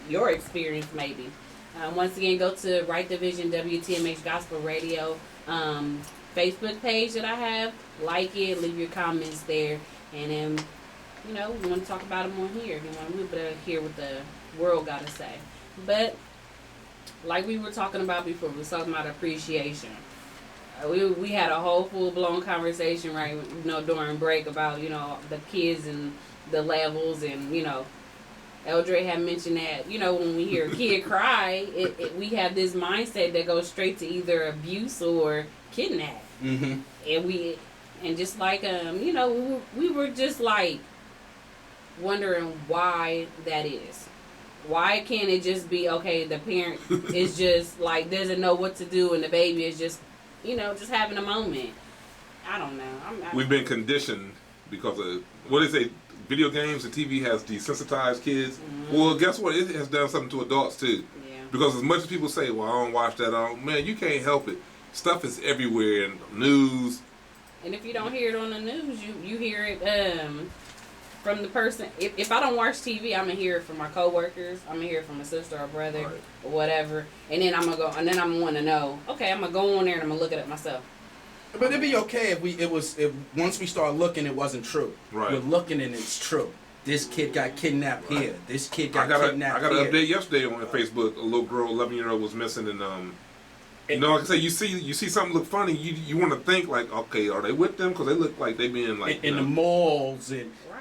your experience maybe. Once again, go to Right Division WTMH Gospel Radio Facebook page that I have. Like it, leave your comments there, and then we want to talk about them on here. We better hear what the world got to say. But like we were talking about before, we were talking about appreciation. We had a whole full-blown conversation, right, during break about, the kids and the levels, and, Eldre had mentioned that, when we hear a kid cry, we have this mindset that goes straight to either abuse or kidnap. Mm-hmm. And just like, we were just like wondering why that is. Why can't it just be, okay, the parent is just like, doesn't know what to do, and the baby is just, just having a moment. I don't know. We've been conditioned because of, what is it, video games and TV has desensitized kids. Mm-hmm. Well, guess what? It has done something to adults too. Yeah. Because as much as people say, well, I don't watch that, man, you can't help it. Stuff is everywhere in the news. And if you don't hear it on the news, you hear it from the person. If I don't watch TV, I'm gonna hear it from my coworkers. I'm gonna hear it from my sister or brother, right, or whatever. And then I'm gonna want to know. Okay, I'm gonna go on there and I'm gonna look at it myself. But it'd be okay if once we start looking, it wasn't true. Right. We're looking and it's true. This kid got kidnapped here. This kid got kidnapped here. I got an update yesterday on Facebook. A little girl, 11-year-old, was missing, and like I say, you see something look funny, you want to think like, okay, are they with them? Because they look like they being like in the malls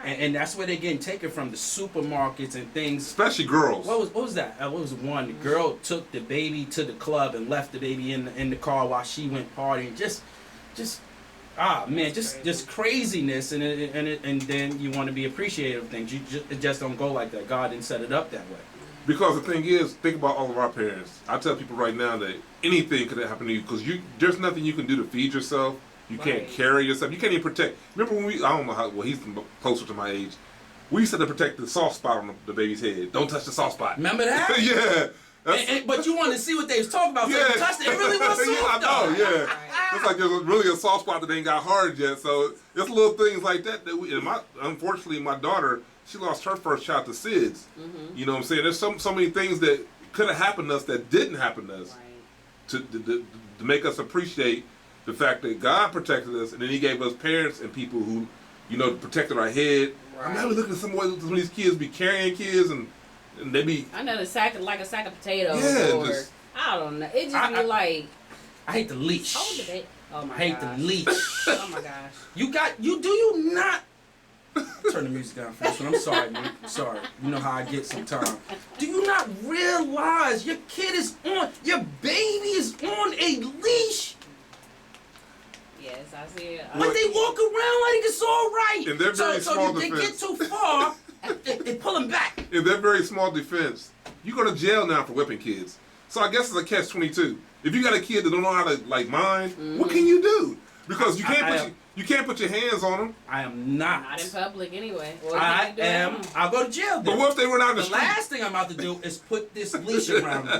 and that's where they're getting taken from, the supermarkets and things. Especially girls. What was that? What was one? The girl took the baby to the club and left the baby in the car while she went partying. Just craziness, and then you want to be appreciative of things. It just don't go like that. God didn't set it up that way. Because the thing is, think about all of our parents. I tell people right now that anything could happen to you because there's nothing you can do to feed yourself. You can't carry yourself. You can't even protect. Remember when I don't know how, well, he's closer to my age. We used to protect the soft spot on the baby's head. Don't touch the soft spot. Remember that? Yeah. But you wanted to see what they was talking about. So you touched it. It really was soft. Yeah, I know, yeah. It's like there's really a soft spot that ain't got hard yet. So it's little things like that unfortunately, my daughter, she lost her first child to SIDS. Mm-hmm. You know what I'm saying? There's so many things that could have happened to us that didn't happen to us, right, to make us appreciate the fact that God protected us, and then He gave us parents and people who, protected our head. Right. I'm never looking at some of these kids be carrying kids and they be. I know, like a sack of potatoes. Yeah, I don't know. It just be like. I hate the leash. Oh my I hate the leash. Oh my gosh. You not. Turn the music down for this one. I'm sorry, man. I'm sorry. You know how I get sometimes. Do you not realize your baby is on a leash? Yes, I see it. But they walk around like it's all right. In their very small defense. They get too far, they pull them back. In their very small defense, you go to jail now for whipping kids. So I guess it's a catch-22. If you got a kid that don't know how to mind, mm-hmm, what can you do? Because you can't put your hands on them. I am not. Not in public anyway. I'll go to jail then. But what if they run out in the street? The last thing I'm about to do is put this leash around me.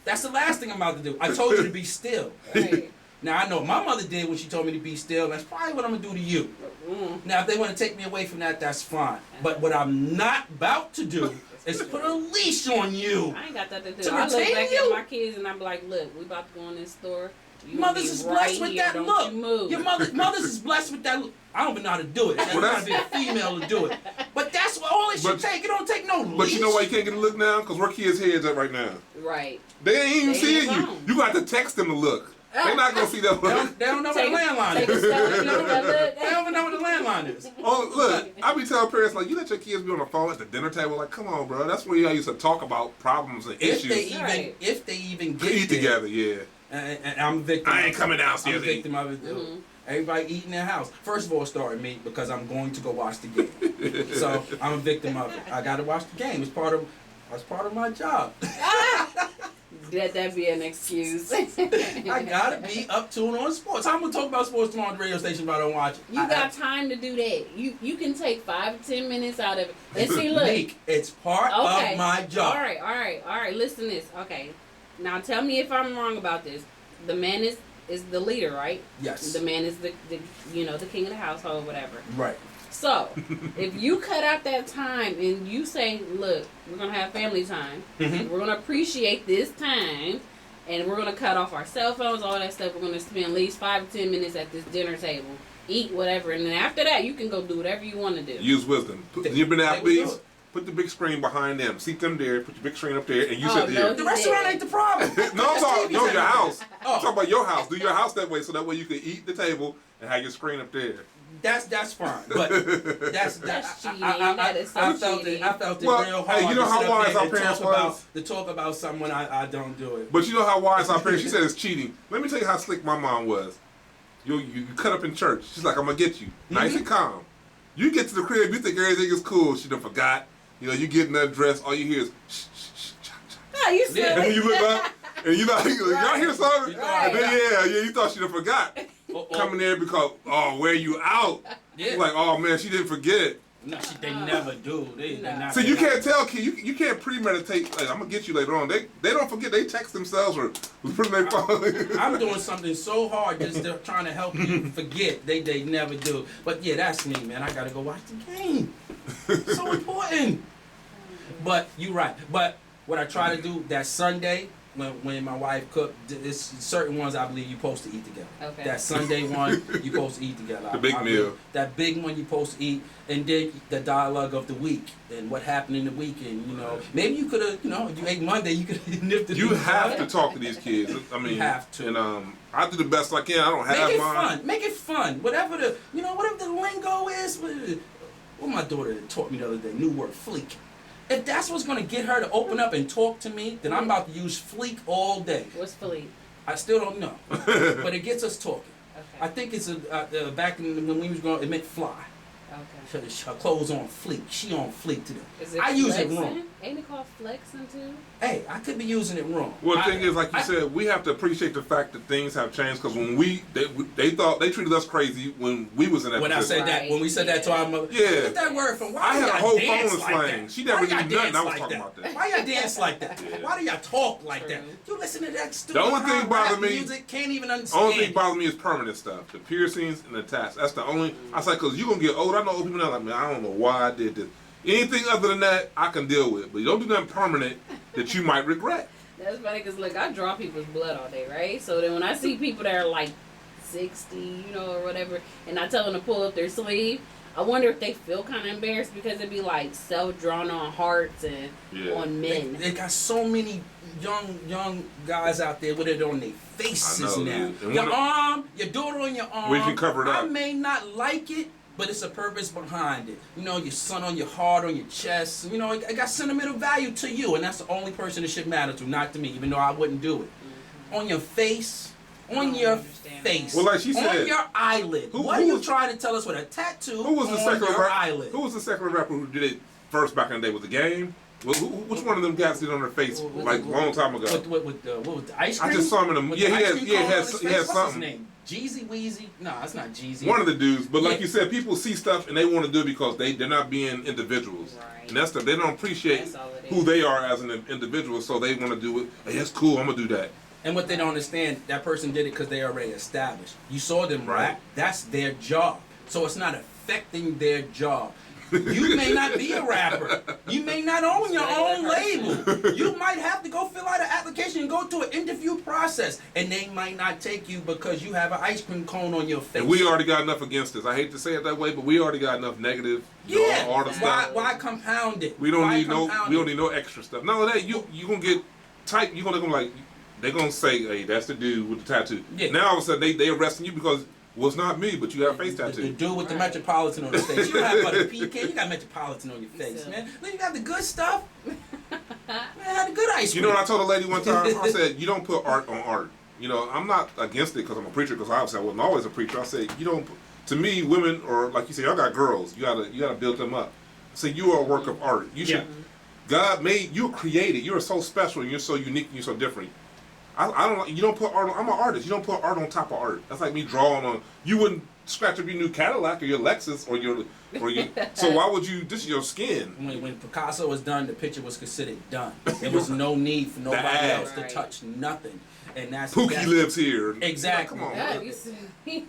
That's the last thing I'm about to do. I told you to be still. Right. Now, I know what my mother did when she told me to be still. That's probably what I'm going to do to you. Mm-hmm. Now, if they want to take me away from that, that's fine. But what I'm not about to do is put a leash on you. I ain't got that to do. I look back at my kids and I'm like, look, we about to go in this store. Mothers is blessed with that look. Your mothers is blessed with that look. I don't even know how to do it. That's got to be a female to do it. But that's what all it should take. It don't take no leash. But you know why you can't get a look now? Because where kids' heads at right now. Right. They ain't even seeing you. You got to text them to look. They're not going to see that look. They don't know what a landline is. They don't even know what a landline is. Oh, look, I be telling parents, like, you let your kids be on the phone at the dinner table. Like, come on, bro. That's where y'all used to talk about problems and issues. If they even get eat together, yeah. And I'm a victim. I ain't coming downstairs. I'm a victim of it. Mm-hmm. Everybody eating in their house. First of all, it started me because I'm going to go watch the game. So I'm a victim of it. I got to watch the game. It's part of my job. Let that be an excuse. I gotta be up to it on sports. I'm gonna talk about sports tomorrow on the radio station if I don't watch it. You got time to do that. You can take 5 to 10 minutes out of it. And see, look, it's part of my job. All right. Listen to this. Okay, now tell me if I'm wrong about this. The man is the leader, right? Yes. The man is the king of the household, whatever. Right. So, if you cut out that time and you say, look, we're going to have family time. Mm-hmm. We're going to appreciate this time. And we're going to cut off our cell phones, all that stuff. We're going to spend at least 5 to 10 minutes at this dinner table. Eat whatever. And then after that, you can go do whatever you want to do. Use wisdom. You've been at Applebee's. Put the big screen behind them. Seat them there. Put your big screen up there, and you sit there. The restaurant ain't the problem. No, I'm talking your house. I'm talking about your house. Do your house that way, so that way you can eat the table and have your screen up there. That's fine, but that's cheating. I felt it real hard. Hey, you know how wise our parents was to talk about someone I don't do it. But you know how wise our parents. She said it's cheating. Let me tell you how slick my mom was. You cut up in church. She's like, I'm gonna get you, nice and calm. You get to the crib, you think everything is cool. She done forgot. You know, you get in that dress, all you hear is shh, shh, shh, cha, cha. Oh, you silly. And then you look up, and you know, y'all hear something? Right. And then, yeah, you thought she done forgot. Coming there because, where you out? Yeah. Like, oh man, she didn't forget. No, they never do. They not. So you can't tell kids, you can't premeditate, like, I'm gonna get you later on. They don't forget, they text themselves or put their phone. I'm doing something so hard just trying to help you forget. They never do. But yeah, that's me, man. I gotta go watch the game. So important. But you're right. But what I try to do that Sunday when my wife cooked, there's certain ones I believe you're supposed to eat together. Okay. That Sunday one you're supposed to eat together. The big meal. That big one you're supposed to eat, and then the dialogue of the week and what happened in the weekend. You know, maybe you could have, you ate Monday, you could have nipped it. You have to talk to these kids. I mean, you have to. And I do the best I can. I don't have Make it mine. fun. Make it fun. Whatever the lingo is. What my daughter taught me the other day, new word, fleek. If that's what's going to get her to open up and talk to me, then I'm about to use fleek all day. What's fleek? I still don't know. But it gets us talking. Okay. I think it's back when we was growing, it meant fly. Okay. Her clothes on fleek. She on fleek today. Is it I use it flexing? wrong. Ain't it called flexing too? Hey, I could be using it wrong. Well, the thing is, like you said, we have to appreciate the fact that things have changed. Because when they thought they treated us crazy when we was in that. When I said that, when we said that to our mother, yeah, get that word from. Why I had a y'all whole dance phone like slang. that? She never Why knew y'all nothing. dance I was like talking that? about that. Why y'all dance like that? Yeah. Why do y'all talk like True. that? You listen to that stupid Only thing rap bothered me- music, can't even understand. Only thing bothers me is permanent stuff, the piercings and the tats. That's the only. I say, because you gonna get old. I know old people now like, man, I don't know why I did this. Anything other than that, I can deal with. But you don't do nothing permanent that you might regret. That's funny because, look, I draw people's blood all day, right? So then when I see people that are like 60, or whatever, and I tell them to pull up their sleeve, I wonder if they feel kind of embarrassed because it'd be like self-drawn on hearts and on men. They got so many young guys out there with it on their faces now. Your arm, your daughter on your arm. We can cover it up. I may not like it, but it's a purpose behind it. Your son on your heart, on your chest. It got sentimental value to you, and that's the only person it should matter to, not to me, even though I wouldn't do it. On your face. On your face. Well, like she said, on your eyelid. What are you trying to tell us with a tattoo who was the on second your eyelid? Who was the second rapper who did it first back in the day? Was the Game? Which one of them guys did it on their face like a long time ago? What was the ice cream? I just saw him in the. Yeah, he had something. What's his name? Jeezy Weezy? No, it's not Jeezy. One of the dudes, but like you said, people see stuff and they want to do it because they're not being individuals, Right. and that's they don't appreciate who they are as an individual, so they want to do it. Hey, that's cool. I'm gonna do that. And what they don't understand, that person did it because they already established. You saw them Right. rap. That's their job. So it's not affecting their job. You may not be a rapper. You may not own your own label. You might have to go fill out an application and go through an interview process. And they might not take you because you have an ice cream cone on your face. And we already got enough against us. I hate to say it that way, but we already got enough negative. All the stuff. Why compound it? We don't need no extra stuff. Not only that, you gonna get tight. You gonna look like they're gonna say, hey, that's the dude with the tattoo. Yeah. Now all of a sudden they arresting you because. Well, it's not me, but you got a face tattoo. The dude with the Metropolitan on his face. You don't have but a PK, you got Metropolitan on your face, man. Then you got the good stuff. Man, the good ice cream. You know what I told a lady one time? I said, you don't put art on art. I'm not against it because I'm a preacher, because obviously I wasn't always a preacher. I said, you don't, to me, women, or like you say, y'all got girls, you gotta build them up. So you are a work of art. You should, God made, you're created, you're so special, and you're so unique, and you're so different. I don't. You don't put art on. I'm an artist. You don't put art on top of art. That's like me drawing on. You wouldn't scratch up your new Cadillac or your Lexus or your. So why would you? This is your skin. When Picasso was done, the picture was considered done. There was no need for nobody else to touch nothing, and that's. Pookie lives here. Exactly. Come on.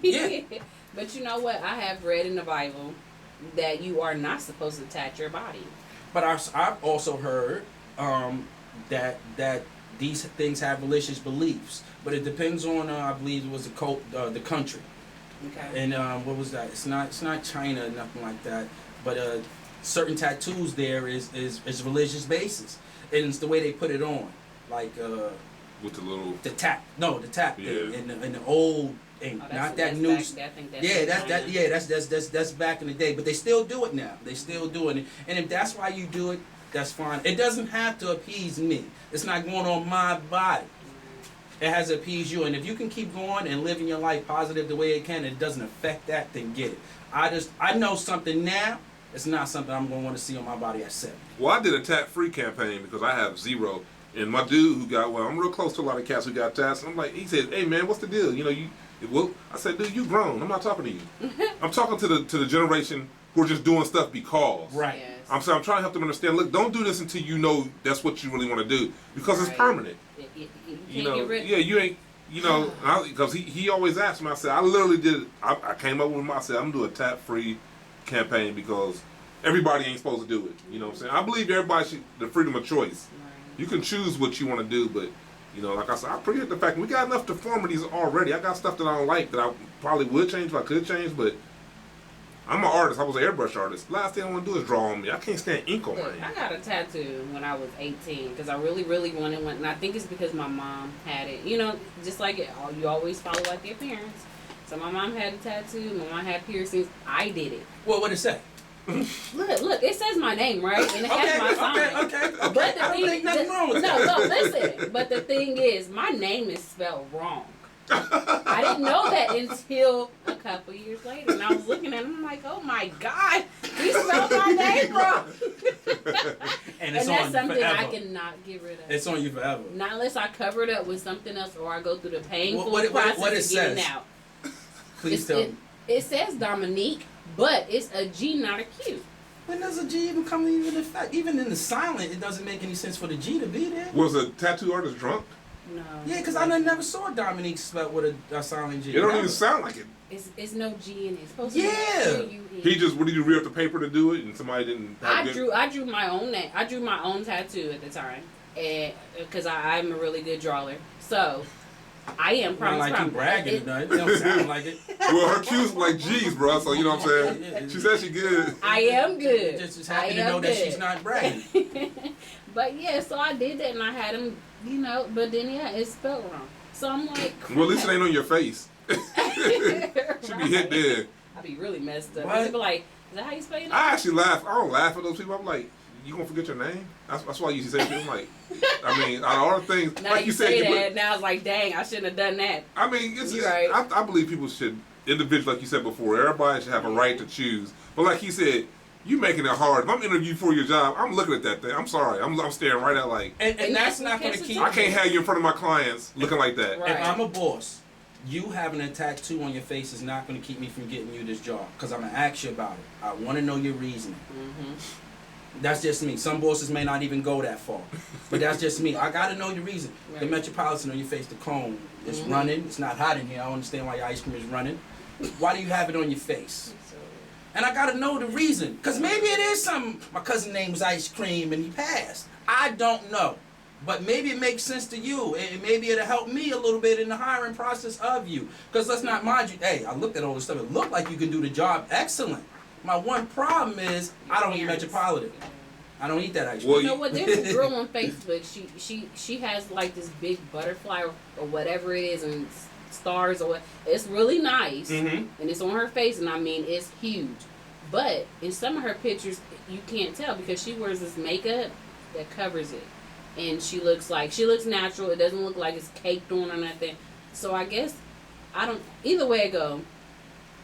Yeah. But you know what? I have read in the Bible that you are not supposed to tattoo your body. But I've also heard that these things have religious beliefs, but it depends on I believe it was the country. Okay. And what was that? It's not China or nothing like that. But certain tattoos there is religious basis, and it's the way they put it on, like with the tap thing in the old ink, not that new. That's back in the day. But they still do it now. They still do it, and if that's why you do it, that's fine. It doesn't have to appease me. It's not going on my body. It has to appease you, and if you can keep going and living your life positive the way it can, it doesn't affect that, then get it. I know something now. It's not something I'm going to want to see on my body at 7. Well, I did a tat-free campaign because I have 0. And my dude who got, I'm real close to a lot of cats who got tats. I'm like, he said, hey man, what's the deal? I said, dude, you grown. I'm not talking to you. I'm talking to the generation who are just doing stuff because. Right. Yes. I'm trying to help them understand, look, don't do this until you know that's what you really want to do. Because it's permanent. You can't get rid of it. Yeah, you ain't, because he always asked me, I said, I literally did, I came up with him, I said, I'm going to do a tat-free campaign because everybody ain't supposed to do it. You know what I'm saying? I believe everybody should, the freedom of choice. Right. You can choose what you want to do, but, like I said, I appreciate the fact we got enough deformities already. I got stuff that I don't like that I probably would change if I could change, but I'm an artist. I was an airbrush artist. Last thing I want to do is draw on me. I can't stand ink on my Look, I hand. got a tattoo when I was 18 because I really, really wanted one, and I think it's because my mom had it. Just like you always follow like your parents. So my mom had a tattoo. My mom had piercings. I did it. Well, what did it say? Look, it says my name, right? And it has my sign. Okay. But the I don't thing, think nothing wrong with that. no, listen. But the thing is, my name is spelled wrong. I didn't know that until a couple years later. And I was looking at him, I'm like, oh my God, he spelled my name wrong. And that's something forever. I cannot get rid of. It's on you forever. Not unless I cover it up with something else or I go through the painful What it process of getting says? out. Please tell me. It says Dominique, but it's a G, not a Q. When does a G even come even in fact? Even in the silent, it doesn't make any sense for the G to be there. Was a tattoo artist drunk? No. Yeah, because I never saw Dominique spelled with a silent G. It don't even sound like it. It's no G in it. It's supposed Yeah. to be Q-U-E. He just, what did you read up the paper to do it and somebody didn't have I drew my own name. I drew my own tattoo at the time, and because I'm a really good drawer. So I am Not like you bragging. It don't sound like it. Well, her Q's like G's, bro, so you know what I'm saying? She said she good. I am good. Just happy to know that she's not bragging. But yeah, so I did that and I had him, but then it's spelled wrong. So I'm like, Well, at least it ain't on your face. Should be hit there. I'd be really messed up. What? They'd be like, is that how you spell your name? I actually laugh. I don't laugh at those people. I'm like, you gonna forget your name? That's why I used to say shit. I'm like, out of all the things, Now like you said, say that, now it's like, dang, I shouldn't have done that. I mean, it's You're right. I believe people should, individuals, like you said before, everybody should have a right to choose. But like he said, you making it hard. If I'm interviewing for your job, I'm looking at that thing. I'm sorry. I'm staring right at like. And that's not going to keep. I can't have you in front of my clients looking like that. Right. If I'm a boss, you having a tattoo on your face is not going to keep me from getting you this job. Because I'm going to ask you about it. I want to know your reasoning. Mm-hmm. That's just me. Some bosses may not even go that far. But that's just me. I got to know your reason. Right. The Metropolitan on your face, the cone, it's running. It's not hot in here. I don't understand why your ice cream is running. Why do you have it on your face? And I gotta know the reason. Because maybe it is something. My cousin's name was Ice Cream and he passed. I don't know. But maybe it makes sense to you. And maybe it'll help me a little bit in the hiring process of you. Because let's not mind you. Hey, I looked at all this stuff. It looked like you can do the job excellent. My one problem is I don't eat Metropolitan. I don't eat that ice cream. Well, You know what? There's a girl on Facebook. She has like this big butterfly or whatever it is and stars or what. It's really nice and it's on her face and I mean it's huge. But in some of her pictures you can't tell because she wears this makeup that covers it. And she looks natural. It doesn't look like it's caked on or nothing. So I guess either way it go.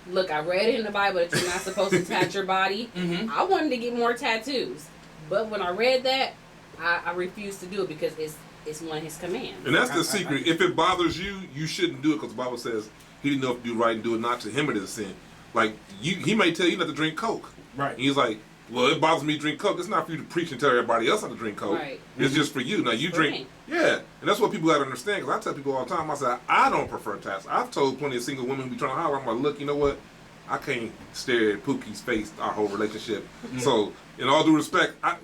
Look, I read it in the Bible that you're not supposed to tattoo your body. I wanted to get more tattoos. But when I read that, I refused to do it because it's one of his commands. And that's the secret. If it bothers you, you shouldn't do it because the Bible says he didn't know if to do right and do it not. To him it is a sin. Like, he may tell you not to drink Coke. Right. And he's like, well, it bothers me to drink Coke. It's not for you to preach and tell everybody else how to drink Coke. Right. It's just for you. Now, you For drink. me. Yeah. And that's what people got to understand. Because I tell people all the time, I say, I don't prefer tats. I've told plenty of single women who be trying to holler, I'm like, look, you know what? I can't stare at Pookie's face our whole relationship. So, in all due respect, I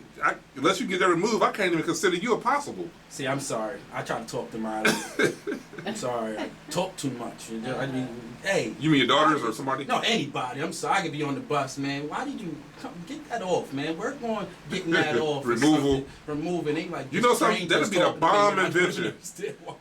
unless you get that removed, I can't even consider you a possible. See, I'm sorry. I try to talk to my. I'm sorry. I talk too much. I mean, hey. You mean your daughters or somebody? No, anybody. I'm sorry. I could be on the bus, man. Why did you get that off, man? Work on getting that off. Removing. They like. You know something? That'd be the bomb invention.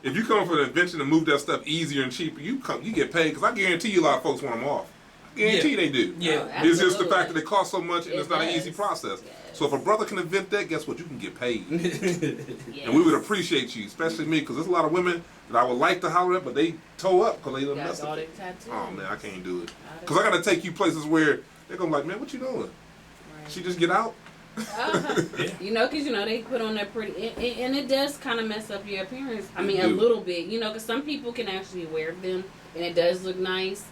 If you come up with an invention to move that stuff easier and cheaper, you get paid. Because I guarantee you a lot of folks want them off. I guarantee they do. Yeah. It's just the fact that they cost so much and it's not an easy process. Yes. So if a brother can invent that, guess what? You can get paid. Yes. And we would appreciate you, especially me, because there's a lot of women that I would like to holler at, but they toe up because they done messed up. Oh, man, I can't do it. Because I got to take you places where they're going to be like, man, what you doing? Right. She just get out? You know, because, they put on that pretty, and it does kind of mess up your appearance. I mean, a little bit, because some people can actually wear them, and it does look nice.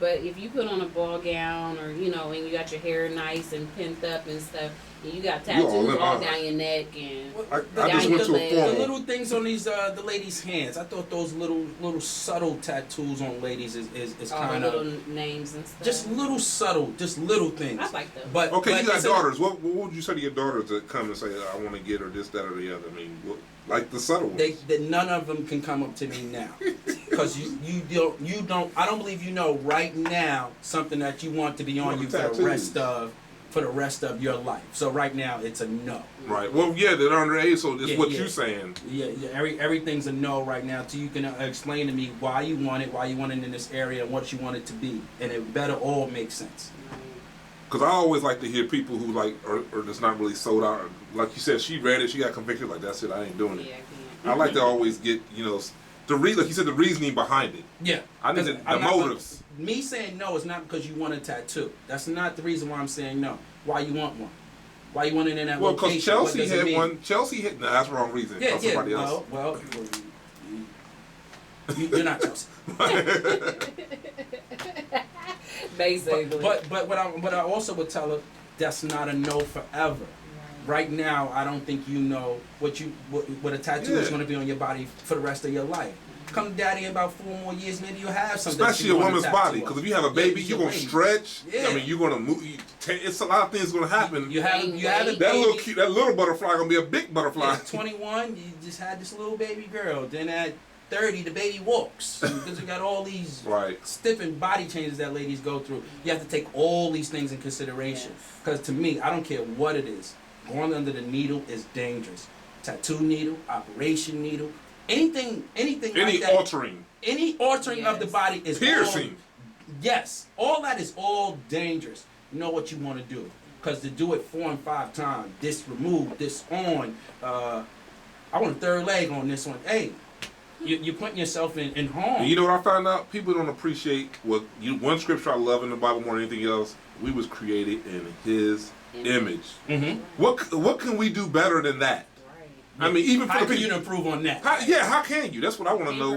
But if you put on a ball gown or, and you got your hair nice and pinned up and stuff, and you got tattoos all down your neck and I just went to a the little things on these the ladies' hands. I thought those little subtle tattoos on ladies is kind of little names and stuff. Just little subtle, just little things. I like those. But okay, you got daughters. What would you say to your daughters that come and say, I want to get her this, that, or the other? I mean, like the subtle ones. None of them can come up to me now, because you don't. I don't believe you know right now something that you want to be on you for the rest of your life. So right now it's a no. Right. Well, yeah, they're underage, so it's what you're saying. Yeah. Everything's a no right now. So you can explain to me why you want it in this area, and what you want it to be, and it better all make sense. Because I always like to hear people who or just not really sold out. Or, like you said, she read it, she got convicted. Like, that's it, I ain't doing it. Yeah, I like to always get like you said, the reasoning behind it. Yeah. I need the motives. Me saying no is not because you want a tattoo. That's not the reason why I'm saying no. Why you want one? Why you want it in that location? Well, because Chelsea had one. Chelsea had. No, that's the wrong reason. Yeah. Somebody else. Well, you're not Chelsea. Basically. But what I also would tell her, that's not a no forever. Right now, I don't think you know what a tattoo is going to be on your body for the rest of your life. Come daddy in about 4 more years, maybe you'll have something. Especially a woman's body, because if you have a baby, you're going to stretch. Yeah. I mean, you're going to move. It's a lot of things going to happen. You have a baby. That little butterfly going to be a big butterfly. At 21, you just had this little baby girl. Then at 30, the baby walks. Because you got all these stiffened body changes that ladies go through. You have to take all these things in consideration. Because to me, I don't care what it is. Going under the needle is dangerous. Tattoo needle, operation needle, anything like that. Any altering of the body is piercing. All that is all dangerous. You know what you want to do. Because to do it 4 and 5 times, this removed, this on, I want a third leg on this one. Hey, you're putting yourself in harm. And you know what I found out? People don't appreciate one scripture I love in the Bible more than anything else. We was created in His image. Mm-hmm. What can we do better than that? Right. I mean, even how for the can you improve on that? How can you? That's what I want to know.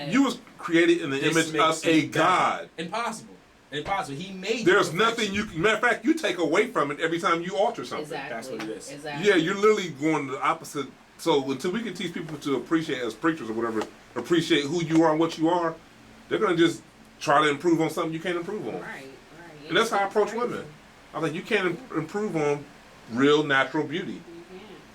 You was created in the image of a God. Impossible. He made. There's nothing you. Matter of fact, you take away from it every time you alter something. Exactly. That's what it is. Exactly. Yeah, you're literally going the opposite. So until we can teach people to appreciate, as preachers or whatever, appreciate who you are and what you are, they're gonna just try to improve on something you can't improve on. Right. And that's how I approach women. I think you can't improve on real natural beauty.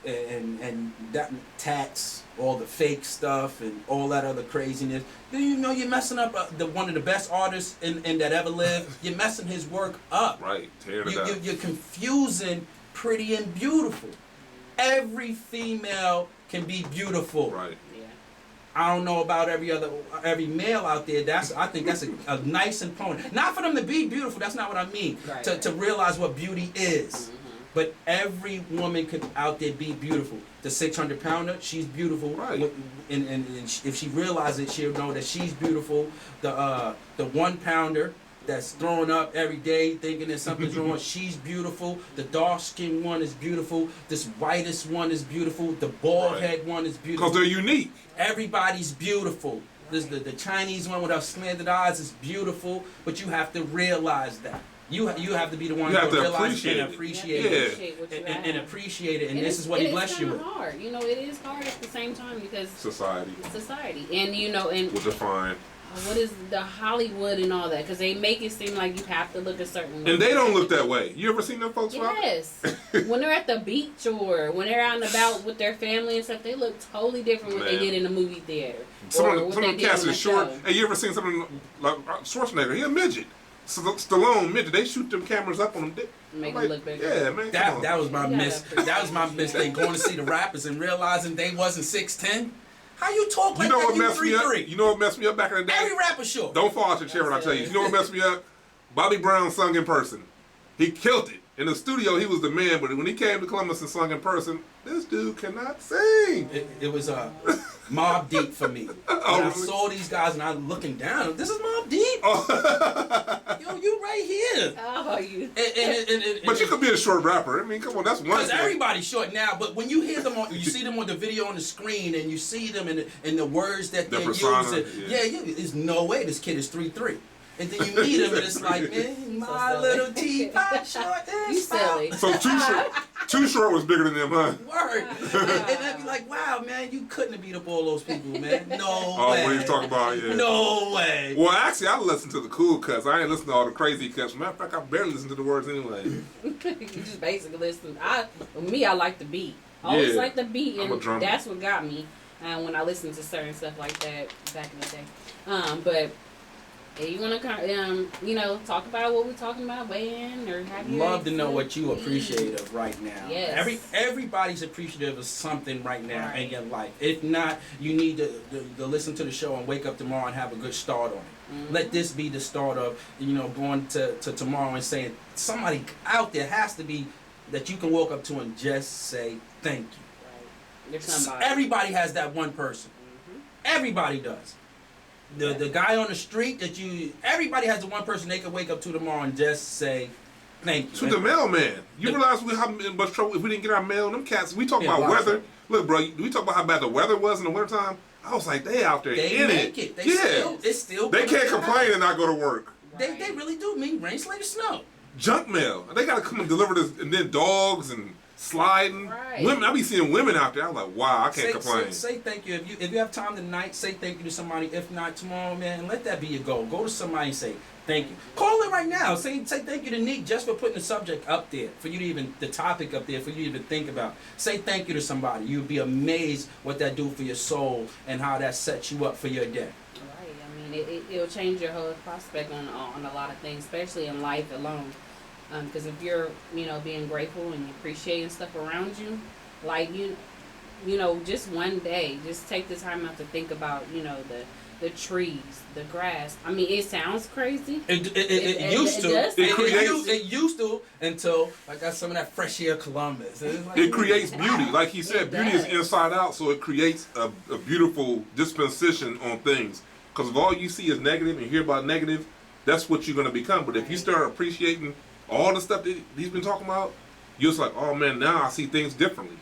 And that tats, all the fake stuff, and all that other craziness. Do you know you're messing up one of the best artists in that ever lived? You're messing his work up. Right, tearing it up. You're confusing pretty and beautiful. Every female can be beautiful. Right. Yeah. I don't know about every male out there. I think that's a nice component. Not for them to be beautiful. That's not what I mean. Right. To realize what beauty is. Mm-hmm. But every woman could out there be beautiful. The 600-pounder, she's beautiful. Right. And if she realizes it, she'll know that she's beautiful. The 1-pounder that's throwing up every day thinking that something's wrong, she's beautiful. The dark-skinned one is beautiful. This whitest one is beautiful. The bald-head one is beautiful. Because they're unique. Everybody's beautiful. The Chinese one with our slanted eyes is beautiful, but you have to realize that. You have to be the one to realize and appreciate it. And appreciate it. And this is what He blessed you with. It's hard. It is hard at the same time because Society. And will define what is the Hollywood and all that? Because they make it seem like you have to look a certain way. And they don't look that way. You ever seen them folks? Yes. When they're at the beach or when they're out and about with their family and stuff, they look totally different what they did in the movie theater. Some of them cats is short. Hey, you ever seen something like Schwarzenegger? He a midget. Stallone midget. They shoot them cameras up on them. Make them look bigger. Yeah, man. That was my mistake. Going to see the rappers and realizing they wasn't 6'10". How you talk like that? You 3'3". You know what messed me up back in the day? Every rapper short. Don't fall out your chair when I tell you. You know what messed me up? Bobby Brown sung in person. He killed it. In the studio, he was the man, but when he came to Columbus and sung in person, this dude cannot sing. It was Mobb Deep for me. When I saw these guys and I'm looking down, this is Mobb Deep. Yo, you right here. Oh, you. But you could be a short rapper. I mean, come on, that's one thing. Because everybody's short now, but when you hear them, you see them on the video on the screen, and you see them in the words that they're using. Yeah, there's no way this kid is 3'3". And then you meet him, and it's like, man, my little teapot short is you silly. So Too Short was bigger than them, huh? Word. And I'd be like, wow, man, you couldn't have beat up all those people, man. No way. What are you talking about? Yeah. No way. Well, actually, I listen to the cool cuts. I ain't listen to all the crazy cuts. Matter of fact, I barely listen to the words anyway. You just basically listen. I like the beat. I always like the beat, and that's what got me when I listened to certain stuff like that back in the day. But you want to, talk about what we're talking about, weigh in, or have you? Love to know what you appreciate of right now. Yes. Everybody's appreciative of something right now in your life. If not, you need to listen to the show and wake up tomorrow and have a good start on it. Mm-hmm. Let this be the start of, going to tomorrow and saying, somebody out there has to be that you can walk up to and just say thank you. Right. Somebody. Everybody has that one person. Mm-hmm. Everybody does. The guy on the street everybody has the one person they can wake up to tomorrow and just say thank you. To the mailman. You realize how much trouble if we didn't get our mail? Them cats, we talk about weather. Look, bro, we talk about how bad the weather was in the wintertime. I was like, they out there in it. It's still they can't complain and not go to work. Right. They really do mean rain, sleet, or snow. Junk mail. They got to come and deliver this, and then dogs and sliding. Right. Women, I be seeing women out there. I'm like, wow, I can't complain. Say thank you. If you have time tonight, say thank you to somebody. If not tomorrow, man, let that be your goal. Go to somebody and say thank you. Call it right now. Say thank you to Nick just for putting the subject up there, for you to even the topic up there, for you to even think about. Say thank you to somebody. You'll be amazed what that do for your soul and how that sets you up for your day. Right. I mean, it'll change your whole prospect on a lot of things, especially in life alone. Because if you're, being grateful and appreciating stuff around you, like, just one day, just take the time out to think about, the trees, the grass. I mean, it sounds crazy. It used to. It used to until I got some of that fresh air Columbus. It creates beauty. Like he said, beauty is inside out, so it creates a beautiful disposition on things. Because if all you see is negative and hear about negative, that's what you're going to become. But if you start appreciating all the stuff that he's been talking about, you're just like, oh man, now I see things differently.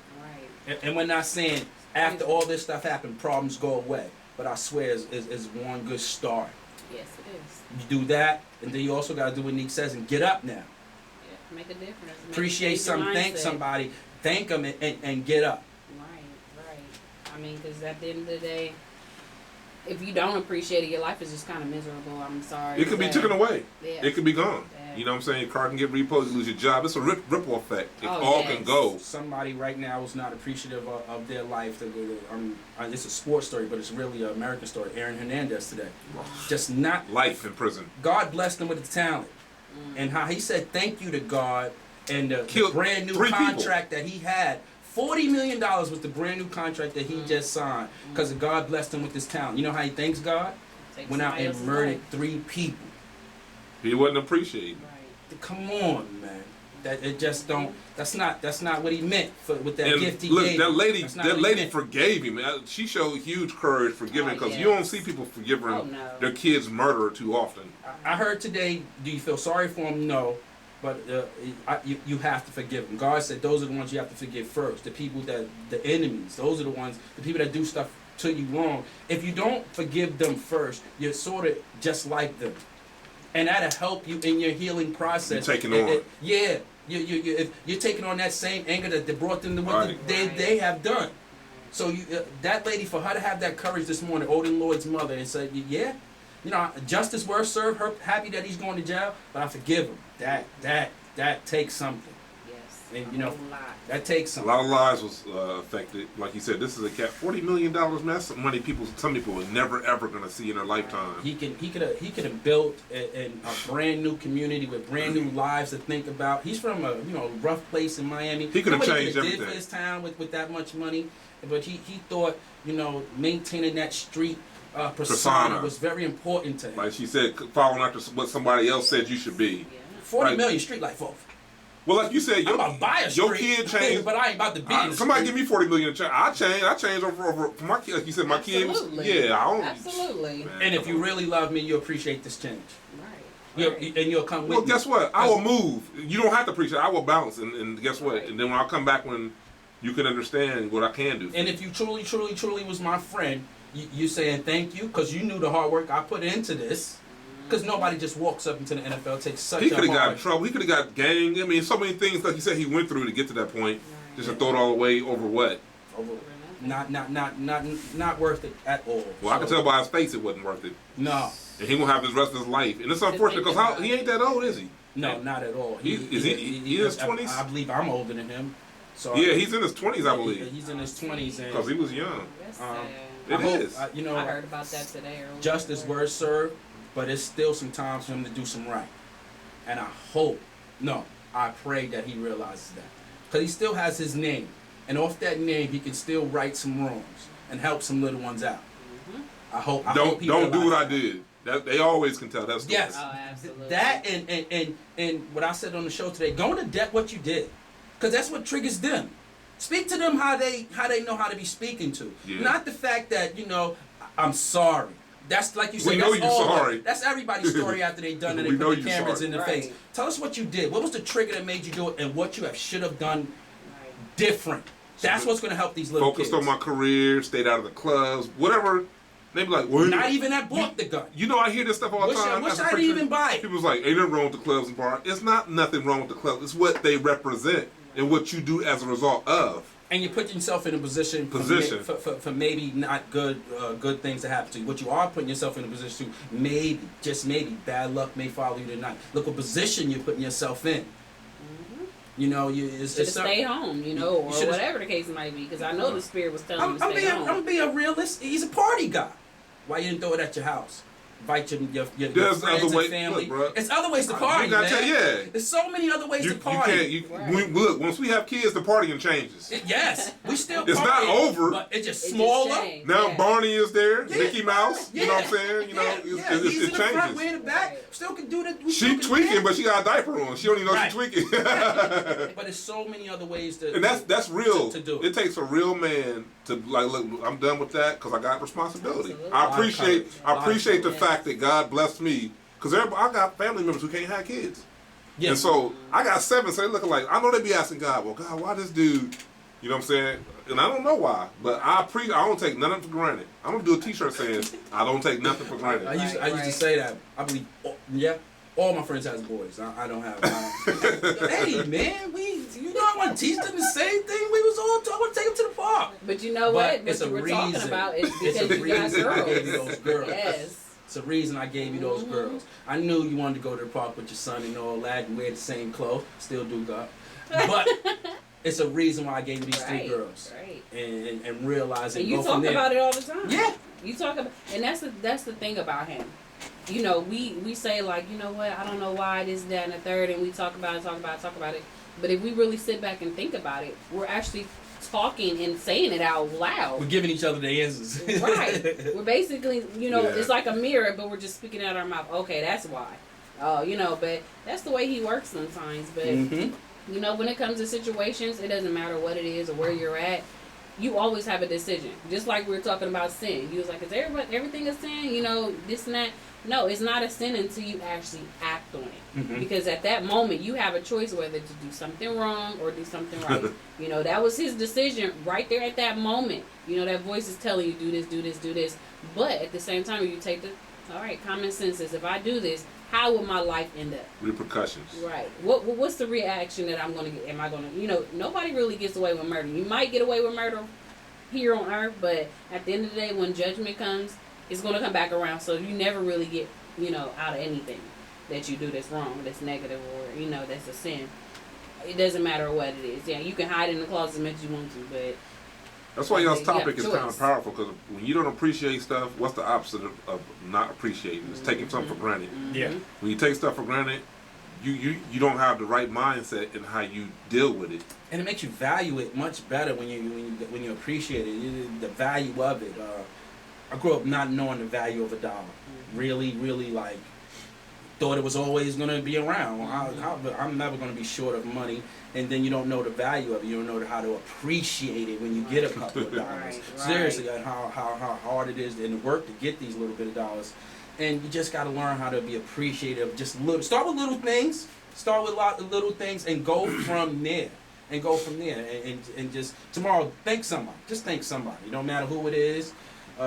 Right. And we're not saying after all this stuff happened, problems go away. But I swear is one good start. Yes, it is. You do that, and then you also got to do what Nick says and get up now. Yeah, make a difference. Appreciate something, thank somebody, thank them, and get up. Right. I mean, because at the end of the day, if you don't appreciate it, your life is just kind of miserable. I'm sorry. It could be taken away. Yeah. It could be gone. Yeah. You know what I'm saying? Your car can get repoed, you lose your job. It's a ripple effect. It all can go. Somebody right now is not appreciative of their life. It's a sports story, but it's really an American story. Aaron Hernandez today. Just not. Life in prison. God blessed him with the talent. And how he said thank you to God and the brand new contract that he had. $40 million was the brand new contract that he just signed because God blessed him with this talent. You know how he thanks God? Went out and murdered 3 people. He wasn't appreciated. Right. Come on, man. That it just don't. That's not what he meant with that gift he look, gave. That lady forgave him. She showed huge courage forgiving because you don't see people forgiving their kids' murderer too often. I heard today. Do you feel sorry for him? No. But you have to forgive them. God said those are the ones you have to forgive first. The people the enemies, those are the ones, the people that do stuff to you wrong. If you don't forgive them first, you're sort of just like them. And that'll help you in your healing process. You're taking on. You're taking on that same anger that they brought them to what they have done. So that lady, for her to have that courage this morning, Odin Lloyd's mother, and said, yeah, You know, justice worth served. Her happy that he's going to jail, but I forgive him. That takes something. Yes. And you know, A lot. that takes A something. lot of lives was affected. Like you said, this is a cat. $40 million, man. That's some money some people are never ever gonna see in their lifetime. He could have built a brand new community with brand new lives to think about. He's from a rough place in Miami. He could have changed did everything for his town with that much money, but he thought maintaining that street persona was very important to him. Like she said, following after what somebody else said you should be. Yeah. 40 million street life over. Well, like you said, I'm about to buy a your street, kid changed. but I ain't about to be in the Somebody street. give me 40 million. I changed over for my kid. Like you said, my Absolutely. kids. Yeah, I don't. Absolutely. Man, And if you really love me, you appreciate this change. Right. And you'll come with well, me. guess what? I will move. You don't have to appreciate. I will bounce, and guess what? Right. And then when I come back, when you can understand what I can do. And if you truly was my friend, you saying thank you because you knew the hard work I put into this. Because nobody just walks up into the NFL, takes such He a could have got in hard... trouble. He could have got gang. I mean, so many things, like you said, he went through to get to that point. Just to throw it all away over what? Not worth it at all. Well, I can tell by his face it wasn't worth it. No. And he gonna have his rest of his life. And it's unfortunate because he ain't that old, is he? No, not at all. He in his 20s? I believe I'm older than him. So Yeah, he's in his 20s, I believe. He's in his 20s. Because he was young. That's Um, sad. It is. I heard about that today. Justice word served, but it's still some time for him to do some right. And I pray that he realizes that. Because he still has his name. And off that name, he can still right some wrongs and help some little ones out. Mm-hmm. I hope Don't he do what realizes I that. did. That they always can tell that story. Yes. Oh, absolutely. That and what I said on the show today, go into depth what you did. Because that's what triggers them. Speak to them how they know how to be speaking to. Yeah. Not the fact that, I'm sorry. That's like you said. We know that's you're all sorry. That's everybody's story after they done it. They We know put the you're cameras sorry. in the Right. face. Tell us what you did. What was the trigger that made you do it, and what you should have done Right. different. That's what's going to help these little Focused kids. on my career, stayed out of the clubs, whatever. They be like, well, Not even that bought the gun. I hear this stuff all the time. Wish as a I didn't preacher. even buy it. People's like, ain't nothing wrong with the clubs and bars. It's not nothing wrong with the clubs. It's what they represent and what you do as a result of. And you put yourself in a position for maybe not good things to happen to you. But you are putting yourself in a position to maybe, just maybe, bad luck may follow you tonight. Look what position you're putting yourself in. Should have stayed home, or should've- whatever the case might be. Because I know the spirit was telling him to I'm stay home. being a realist. He's a party guy. Why you didn't throw it at your house? Invite your There's friends other and ways- family. look, bro. It's other ways to party, You gotta man. yeah. There's so many other ways You to party. can't. Right. Look, once we have kids, the partying changes. Yes, we still It's not party, over. but it's just It just smaller. changed. Now Yeah. Barney is there, Yeah. Mickey Mouse. You know what I'm saying? He's in the front, changes. we're in the back. Right. Still can do that. She tweaking, but she got a diaper on. She don't even know Right. she's tweaking. But there's so many other ways to. And that's real. To do it takes a real man to like, look, I'm done with that because I got responsibility. Absolutely. I appreciate the Yes. fact that God blessed me because I got family members who can't have kids. Yeah. And so I got 7, so they looking like, I know they be asking God, well, God, why this dude? You know what I'm saying? And I don't know why, but I don't take nothing for granted. I'm gonna do a T-shirt saying I don't take nothing for granted. I used to Right. say that. I believe, all my friends has boys. I don't have. Hey man, I want to teach them the same thing we was all. I want to take them to the park. But you know But what? it's What a you were talking reason. about is It's because a you got reason I gave you girls. those girls. Yes. It's a reason I gave you those girls. I knew you wanted to go to the park with your son and all that and wear the same clothes. Still do, God. But it's a reason why I gave you these 3 girls. Right. And realizing. And you go talk from there. about it all the time. Yeah. You talk about, and that's the thing about him. We say like, you know what? I don't know why this, that, and the third, and we talk about it. But if we really sit back and think about it, we're actually talking and saying it out loud. We're giving each other the answers. Right. We're basically, Yeah. it's like a mirror, but we're just speaking out our mouth. Okay, that's why. But that's the way he works sometimes. But Mm-hmm. when it comes to situations, it doesn't matter what it is or where you're at. You always have a decision. Just like we were talking about sin. You was like, is everything a sin? This and that. No, it's not a sin until you actually act on it. Mhm. Because at that moment, you have a choice whether to do something wrong or do something right. That was his decision right there at that moment. That voice is telling you, do this, do this, do this. But at the same time, you take all right, common sense is, if I do this, how will my life end up? Repercussions. Right. What's the reaction that I'm going to get? Am I going to, nobody really gets away with murder. You might get away with murder here on earth, but at the end of the day, when judgment comes, it's going to come back around. So you never really get, out of anything that you do that's wrong, that's negative, or, that's a sin. It doesn't matter what it is. Yeah, you can hide in the closet as much as you want to, but that's why y'all's topic is choice. kind of powerful, because when you don't appreciate stuff, what's the opposite of not appreciating? It's taking something for granted. Yeah. When you take stuff for granted, you don't have the right mindset in how you deal with it. And it makes you value it much better when you appreciate it. The value of it. I grew up not knowing the value of a dollar. Really, really thought it was always going to be around. I'm never going to be short of money. And then you don't know the value of it. You don't know how to appreciate it when you get a couple of dollars. Right. Seriously, how hard it is and the work to get these little bit of dollars. And you just got to learn how to be appreciative. Start with little things. Start with a lot of little things and go from there. And just tomorrow, thank somebody. Just thank somebody. It don't matter who it is.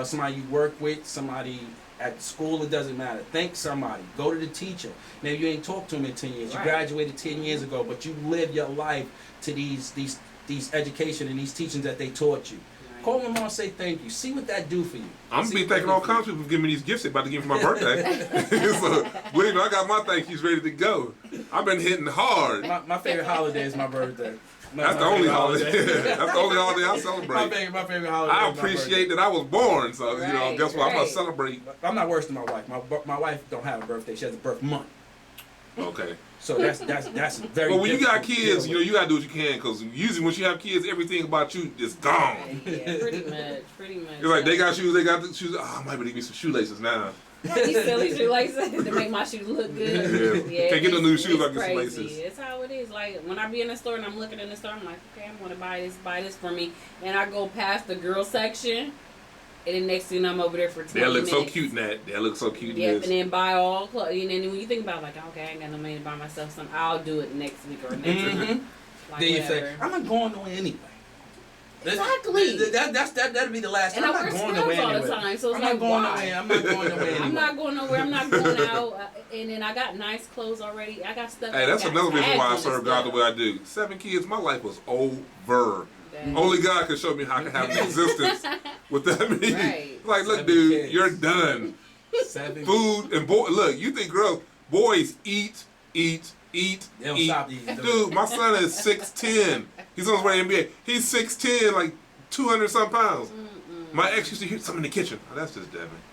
Somebody you work with, somebody at school, it doesn't matter. Thank somebody. Go to the teacher. Maybe you ain't talked to him in 10 years. You graduated 10 years ago, but you live your life to these education and these teachings that they taught you. Right. Call them and say thank you. See what that do for you. I'm going to be thanking all kinds of people for giving me these gifts they're about to give me for my birthday. So, believe me, I got my thank yous ready to go. I've been hitting hard. My favorite holiday is my birthday. That's the only holiday. That's the only holiday I celebrate. My favorite holiday. I appreciate that I was born, so guess what? I'm gonna celebrate. I'm not worse than my wife. My wife don't have a birthday. She has a birth month. Okay. So that's very. Well, when you got kids, you gotta do what you can, because usually when you have kids, everything about you is gone. Yeah, pretty much. It's like they got shoes, they got the shoes. Oh, I might need me some shoelaces now. These silly shoelaces to make my shoes look good. Yeah. Can't get no new shoes, I get some laces. It's how it is. Like when I be in the store and I'm looking in the store, I'm like, okay, I'm gonna buy this for me. And I go past the girl section, and then next thing I'm over there for 20 minutes. That looks so cute in that. That looks so cute in Yep, this. and then buy all clothes. And then when you think about it, like, okay, I ain't got no money to buy myself something, I'll do it next week or next week. Like, then you say, I'm not going nowhere anyway. Exactly. That'd be the last time. And I'm not going nowhere all the anyway. time, so it's I'm like, not going why? nowhere. I'm not going nowhere anyway. I'm not going nowhere. I'm not going out. And then I got nice clothes already. I got stuff. Hey, that's another reason why I serve God the way I do. 7 kids, my life was over. Only God can show me how I can have an existence with that many. Right. Like, look, 7 dude, kids. you're done. 7 Food and look, you think girls, boys eat. They don't stop eating. Dude, my son is 6'10". He's on his way to NBA. He's 6'10", like 200 some pounds. My ex used to hear something in the kitchen. Oh, that's just Devin.